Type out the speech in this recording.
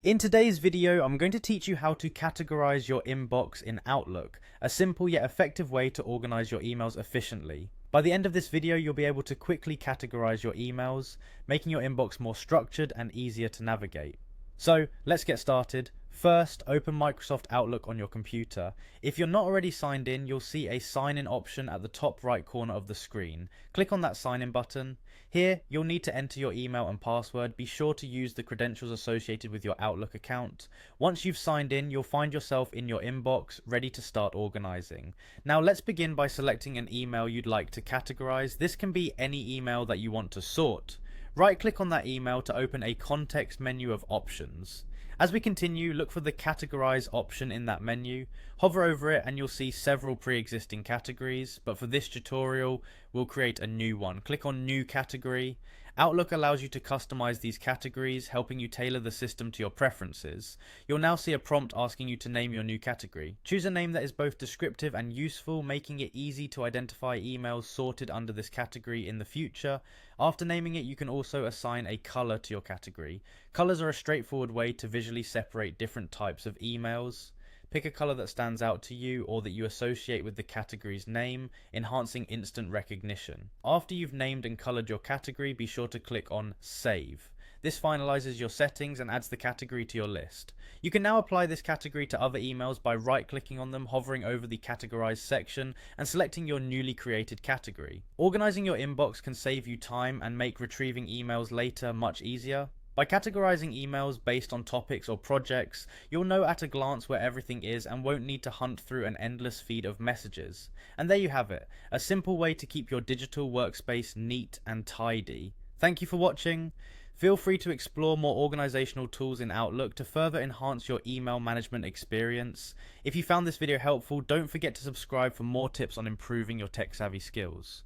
In today's video, I'm going to teach you how to categorize your inbox in Outlook, a simple yet effective way to organize your emails efficiently. By the end of this video, you'll be able to quickly categorize your emails, making your inbox more structured and easier to navigate. So let's get started. First, open Microsoft Outlook on your computer. If you're not already signed in, you'll see a sign in option at the top right corner of the screen. Click on that sign in button. Here, you'll need to enter your email and password. Be sure to use the credentials associated with your Outlook account. Once you've signed in, you'll find yourself in your inbox, ready to start organizing. Now let's begin by selecting an email you'd like to categorize. This can be any email that you want to sort. Right-click on that email to open a context menu of options. As we continue, look for the Categorize option in that menu. Hover over it and you'll see several pre-existing categories, but for this tutorial, we'll create a new one. Click on New Category. Outlook allows you to customize these categories, helping you tailor the system to your preferences. You'll now see a prompt asking you to name your new category. Choose a name that is both descriptive and useful, making it easy to identify emails sorted under this category in the future. After naming it, you can also assign a color to your category. Colors are a straightforward way to visually separate different types of emails. Pick a color that stands out to you or that you associate with the category's name, enhancing instant recognition. After you've named and colored your category, be sure to click on Save. This finalizes your settings and adds the category to your list. You can now apply this category to other emails by right-clicking on them, hovering over the Categorize section, and selecting your newly created category. Organizing your inbox can save you time and make retrieving emails later much easier. By categorizing emails based on topics or projects, you'll know at a glance where everything is and won't need to hunt through an endless feed of messages. And there you have it, a simple way to keep your digital workspace neat and tidy. Thank you for watching. Feel free to explore more organizational tools in Outlook to further enhance your email management experience. If you found this video helpful, don't forget to subscribe for more tips on improving your tech-savvy skills.